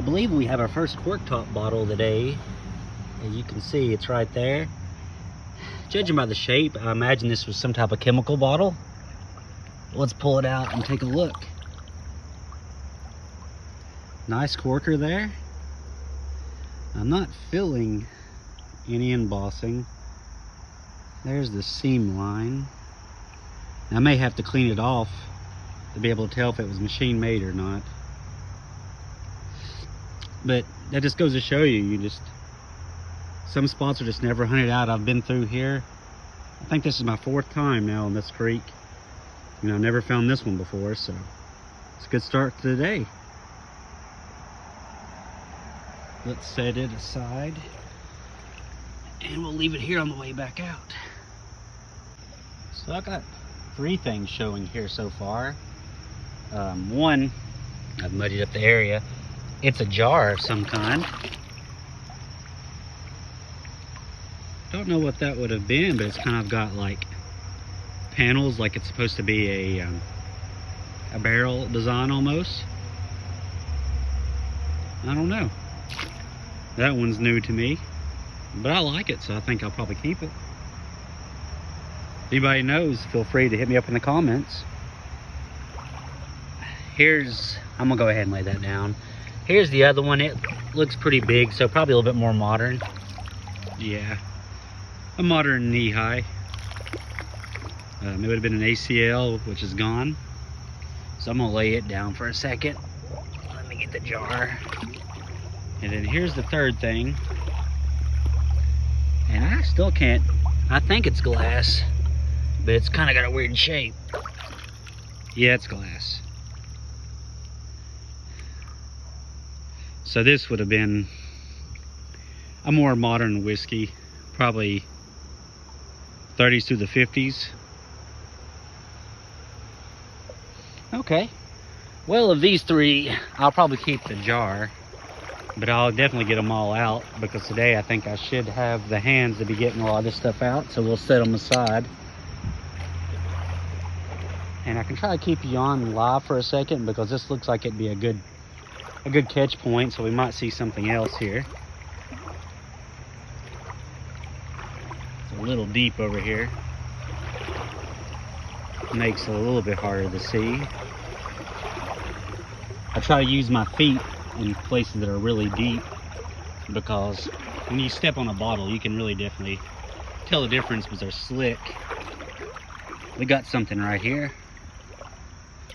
believe we have our first cork top bottle today. As you can see, it's right there. Judging by the shape, I imagine this was some type of chemical bottle. Let's pull it out and take a look. Nice corker there. I'm not feeling any embossing. There's the seam line. I may have to clean it off to be able to tell if it was machine made or not. But that just goes to show you, some spots are just never hunted out. I've been through here. I think this is my 4th time now on this creek. You know, I've never found this one before, so it's a good start to the day. Let's set it aside and we'll leave it here on the way back out. So I got 3 things showing here so far. One, I've muddied up the area. It's a jar of some kind. Don't know what that would have been, but it's kind of got like panels, like it's supposed to be a barrel design almost. I don't know. That one's new to me, but I like it, so I think I'll probably keep it. If anybody knows, feel free to hit me up in the comments. I'm gonna go ahead and lay that down. Here's the other one. It looks pretty big, so probably a little bit more modern. Yeah, a modern knee-high. It would have been an ACL, which is gone. So I'm gonna lay it down for a second. Let me get the jar. And then here's the 3rd thing. And I still can't, I think it's glass, but it's kind of got a weird shape. Yeah, it's glass. So this would have been a more modern whiskey, probably 30s through the 50s. Okay, well, of these 3, I'll probably keep the jar, but I'll definitely get them all out because today I think I should have the hands to be getting a lot of this stuff out, so we'll set them aside. And I can try to keep you on live for a second because this looks like it'd be a good catch point, so we might see something else here. It's a little deep over here. Makes it a little bit harder to see. I try to use my feet in places that are really deep because when you step on a bottle, you can really definitely tell the difference because they're slick. We got something right here.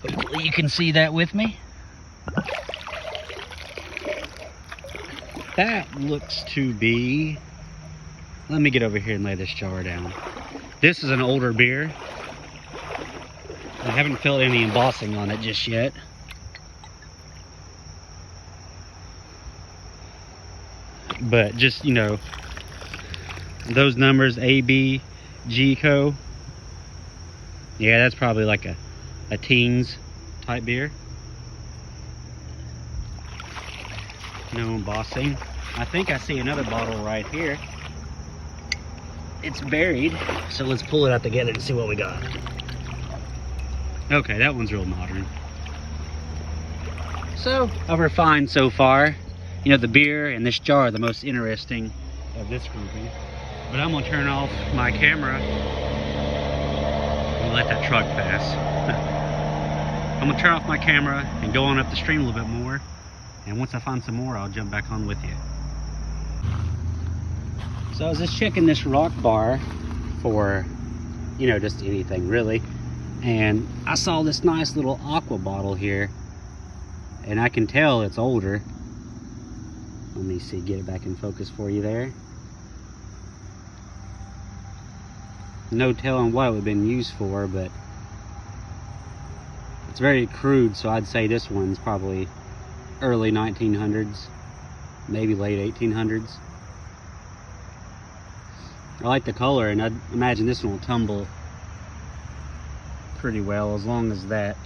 Hopefully you can see that with me. That looks to be, let me get over here and lay this jar down. This is an older beer. I haven't felt any embossing on it just yet. But just, you know, those numbers, A, B, G, Co. Yeah, that's probably like a teens type beer. No embossing. I think I see another bottle right here. It's buried, so let's pull it out together and see what we got. Okay, that one's real modern. So, I've refined so far. You know, the beer and this jar are the most interesting of this grouping. But I'm gonna turn off my camera and let that truck pass. I'm gonna turn off my camera and go on up the stream a little bit more. And once I find some more, I'll jump back on with you. So I was just checking this rock bar for, you know, just anything really. And I saw this nice little aqua bottle here. And I can tell it's older. Let me see, get it back in focus for you there. No telling what it would have been used for, but it's very crude, so I'd say this one's probably early 1900s, maybe late 1800s. I like the color, and I'd imagine this one will tumble pretty well as long as that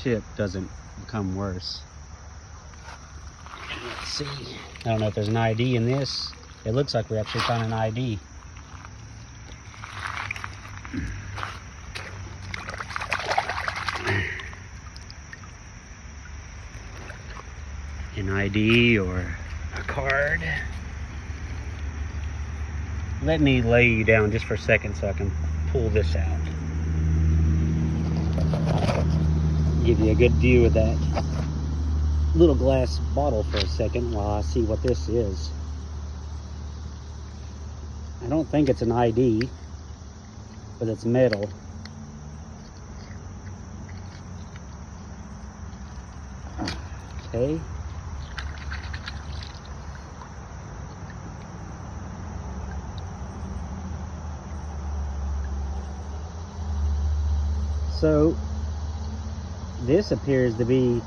chip doesn't become worse. Let's see. I don't know if there's an ID in this. It looks like we actually found an ID. an ID or a card. Let me lay you down just for a second so I can pull this out. Give you a good view of that little glass bottle for a second while I see what this is. I don't think it's an ID, but it's metal. Okay. So this appears to be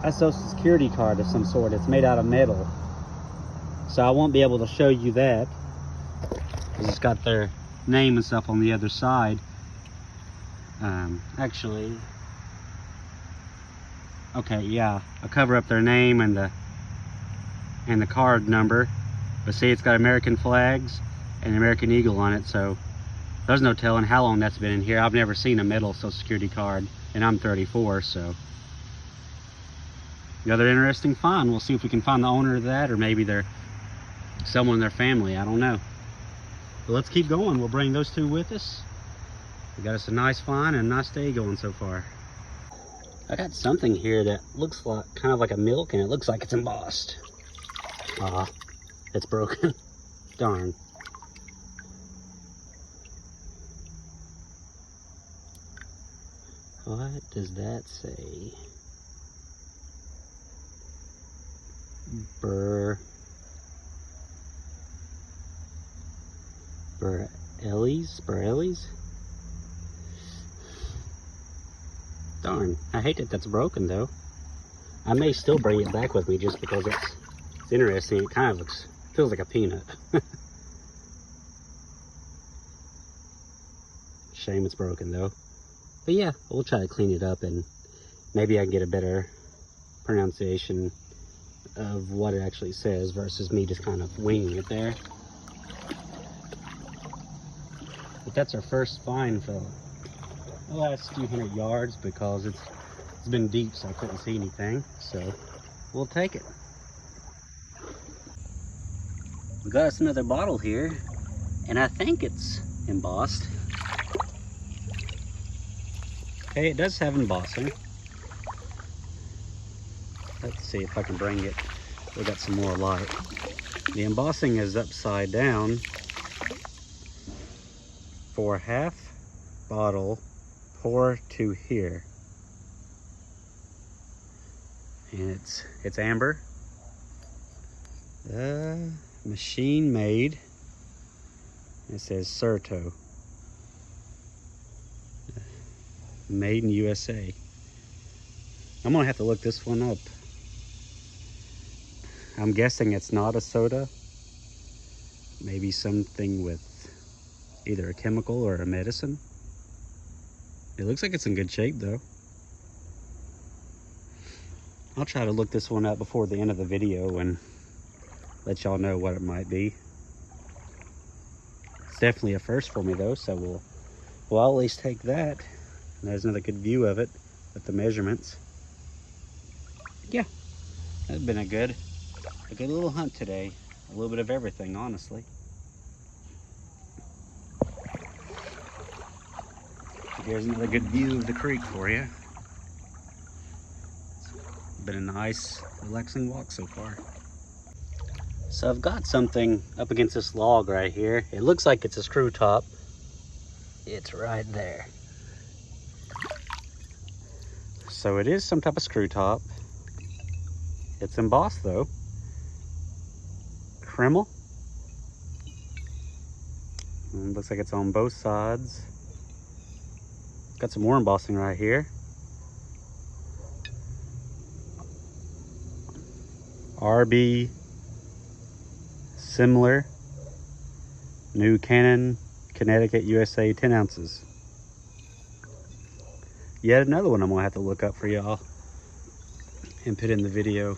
a social security card of some sort. It's made out of metal. So I won't be able to show you that because it's got their name and stuff on the other side. Actually, okay, yeah, I'll cover up their name and the card number. But see, it's got American flags and American Eagle on it, so there's no telling how long that's been in here. I've never seen a metal social security card, and I'm 34, so. Another interesting find. We'll see if we can find the owner of that, or maybe they're someone in their family. I don't know. But let's keep going. We'll bring those two with us. We got us a nice find and a nice day going so far. I got something here that looks like kind of like a milk, and it looks like it's embossed. Ah, it's broken. Darn. What does that say? Burelli's? Darn, I hate that that's broken though. I may still bring it back with me just because it's interesting. It kind of feels like a peanut. Shame it's broken though. But yeah, we'll try to clean it up and maybe I can get a better pronunciation of what it actually says versus me just kind of winging it there. But that's our first find for the last few hundred yards because it's been deep, so I couldn't see anything. So we'll take it. We got us another bottle here, and I think it's embossed. Okay, it does have embossing. Let's see if I can bring it. We got some more light. The embossing is upside down. For half bottle, pour to here. And it's amber. Machine made. It says Certo. Made in USA. I'm gonna have to look this one up. I'm guessing it's not a soda. Maybe something with either a chemical or a medicine. It looks like it's in good shape though. I'll try to look this one up before the end of the video and let y'all know what it might be. It's definitely a first for me though, so we'll at least take that. And there's another good view of it with the measurements. Yeah, that's been a good little hunt today. A little bit of everything, honestly. There's another good view of the creek for you. It's been a nice, relaxing walk so far. So I've got something up against this log right here. It looks like it's a screw top. It's right there. So it is some type of screw top. It's embossed though. Kreml. And looks like it's on both sides. Got some more embossing right here. RB similar. New Cannon, Connecticut, USA, 10 ounces. Yet another one I'm gonna have to look up for y'all and put in the video.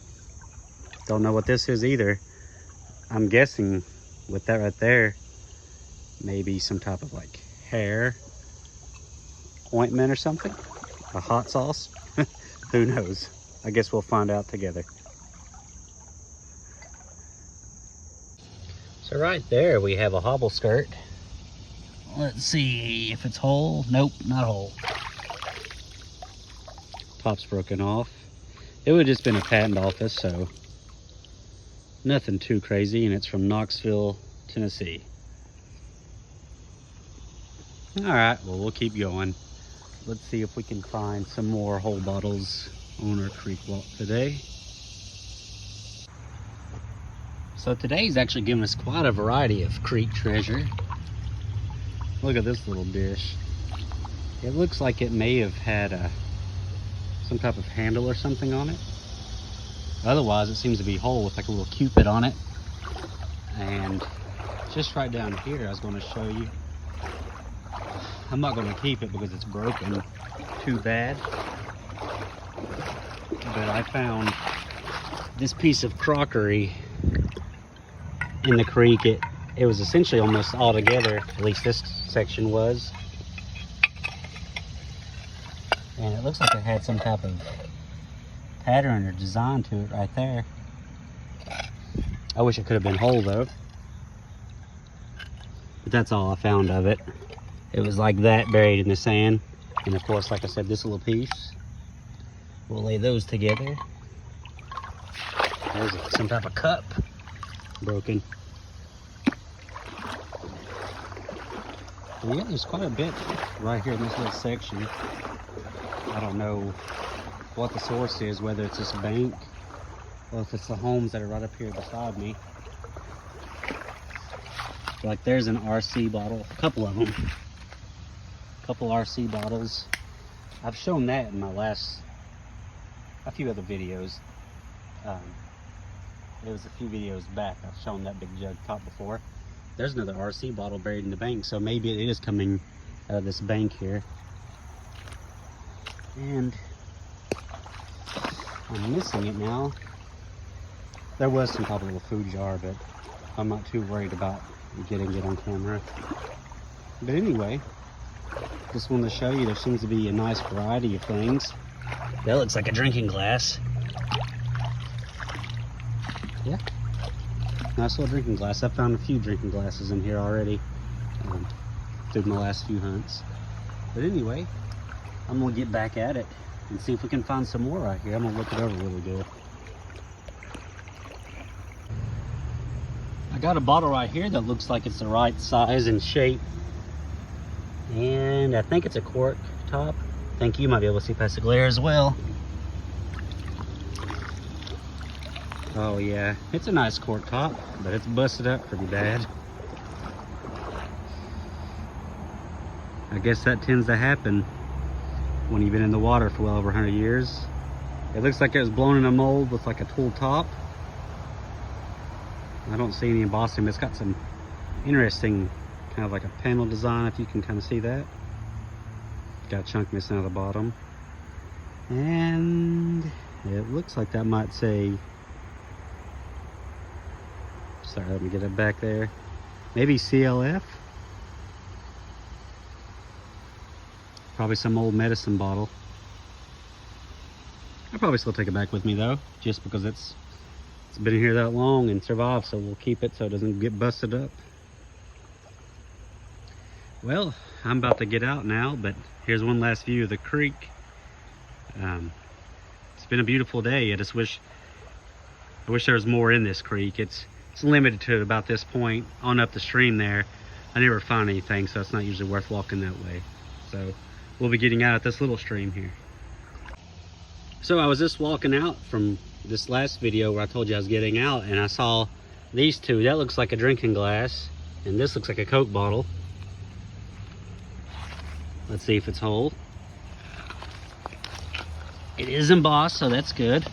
Don't know what this is either. I'm guessing with that right there, maybe some type of like hair ointment or something. A hot sauce? Who knows? I guess we'll find out together. So right there we have a hobble skirt. Let's see if it's whole. Nope, not whole. Top's broken off. It would have just been a patent office, so nothing too crazy, and it's from Knoxville, Tennessee. All right, well, we'll keep going. Let's see if we can find some more whole bottles on our creek walk today. So today's actually giving us quite a variety of creek treasure. Look at this little dish. It looks like it may have had some type of handle or something on it. Otherwise, it seems to be whole with like a little cupid on it. And just right down here, I was going to show you. I'm not going to keep it because it's broken too bad. But I found this piece of crockery in the creek. It was essentially almost all together, at least this section was. And it looks like it had some type of pattern or design to it right there. I wish it could have been whole though. But that's all I found of it. It was like that, buried in the sand. And of course, like I said, this little piece. We'll lay those together. There's some type of cup broken. But yeah, there's quite a bit right here in this little section. I don't know what the source is, whether it's this bank or if it's the homes that are right up here beside me. Like there's an RC bottle, a couple of them. A couple RC bottles. I've shown that in my a few other videos. It was a few videos back. I've shown that big jug top before. There's another RC bottle buried in the bank, so maybe it is coming out of this bank here. And I'm missing it now. There was some type of little food jar, but I'm not too worried about getting it on camera. But anyway, just wanted to show you there seems to be a nice variety of things. That looks like a drinking glass. Yeah, nice little drinking glass. I found a few drinking glasses in here already through my last few hunts. But anyway, I'm gonna get back at it and see if we can find some more right here. I'm gonna look it over really good. I got a bottle right here that looks like it's the right size and shape. And I think it's a cork top. I think you might be able to see past the glare as well. Oh yeah, it's a nice cork top, but it's busted up pretty bad. I guess that tends to happen when you've been in the water for well over 100 years. It looks like it was blown in a mold with like a tool top. I don't see any embossing, but it's got some interesting kind of like a panel design, if you can kind of see that. Got a chunk missing out of the bottom. And it looks like that might say, sorry, let me get it back there. Maybe CLF? Probably some old medicine bottle. I'll probably still take it back with me though, just because it's been here that long and survived, so we'll keep it so it doesn't get busted up. Well, I'm about to get out now, but here's one last view of the creek. It's been a beautiful day. I wish there was more in this creek. It's limited to about this point on up the stream there. I never found anything, so it's not usually worth walking that way. So we'll be getting out at this little stream here. So I was just walking out from this last video where I told you I was getting out, and I saw these two. That looks like a drinking glass, and this looks like a Coke bottle. Let's see if it's whole. It is embossed, so that's good.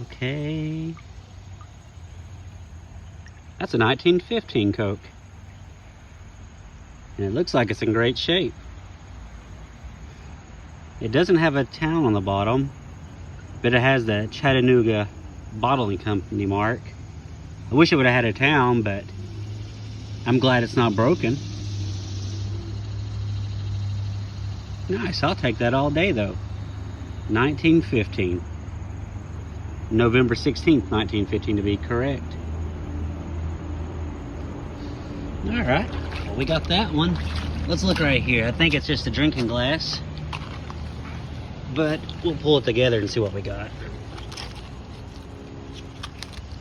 Okay. That's a 1915 Coke. And it looks like it's in great shape. It doesn't have a town on the bottom, but it has the Chattanooga Bottling Company mark. I wish it would have had a town, but I'm glad it's not broken. Nice, I'll take that all day though. 1915. November 16th, 1915 to be correct. All right, well, we got that one. Let's look right here. I think it's just a drinking glass, but we'll pull it together and see what we got.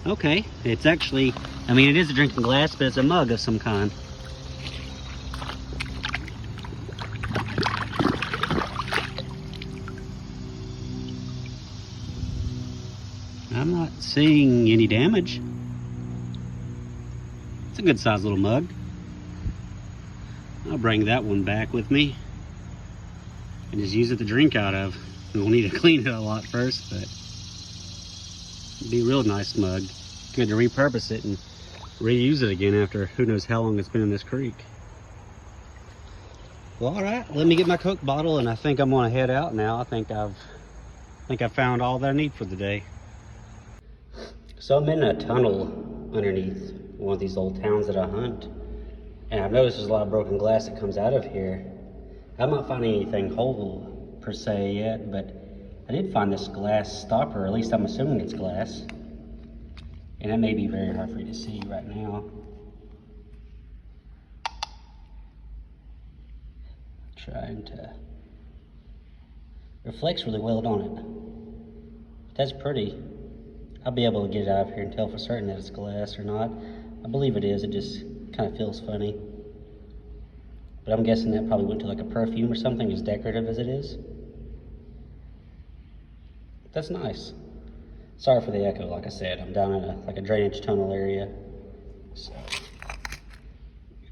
Okay, it's actually, I mean, it is a drinking glass, but it's a mug of some kind. I'm not seeing any damage. It's a good sized little mug. I'll bring that one back with me and just use it to drink out of. We'll need to clean it a lot first, but it'd be a real nice mug. Good to repurpose it and reuse it again after who knows how long it's been in this creek. Well, all right, let me get my Coke bottle, and I think I'm gonna head out now. I think I've found all that I need for the day. So I'm in a tunnel underneath one of these old towns that I hunt, and I've noticed there's a lot of broken glass that comes out of here. I'm not finding anything whole per se yet, but I did find this glass stopper, or at least I'm assuming it's glass. And that may be very hard for you to see right now. Trying to, reflects really well, don't it? That's pretty. I'll be able to get it out of here and tell for certain that it's glass or not. I believe it is, it just kind of feels funny. But I'm guessing that probably went to like a perfume or something, as decorative as it is. That's nice. Sorry for the echo, like I said, I'm down in a drainage tunnel area. So,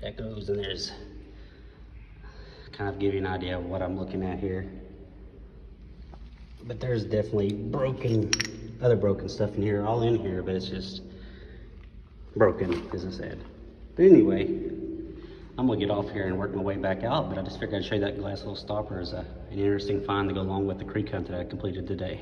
echoes, and there's, kind of give you an idea of what I'm looking at here. But there's definitely other broken stuff in here, all in here, but it's just broken, as I said. But anyway, I'm gonna get off here and work my way back out, but I just figured I'd show you that glass little stopper as an interesting find to go along with the creek hunt that I completed today.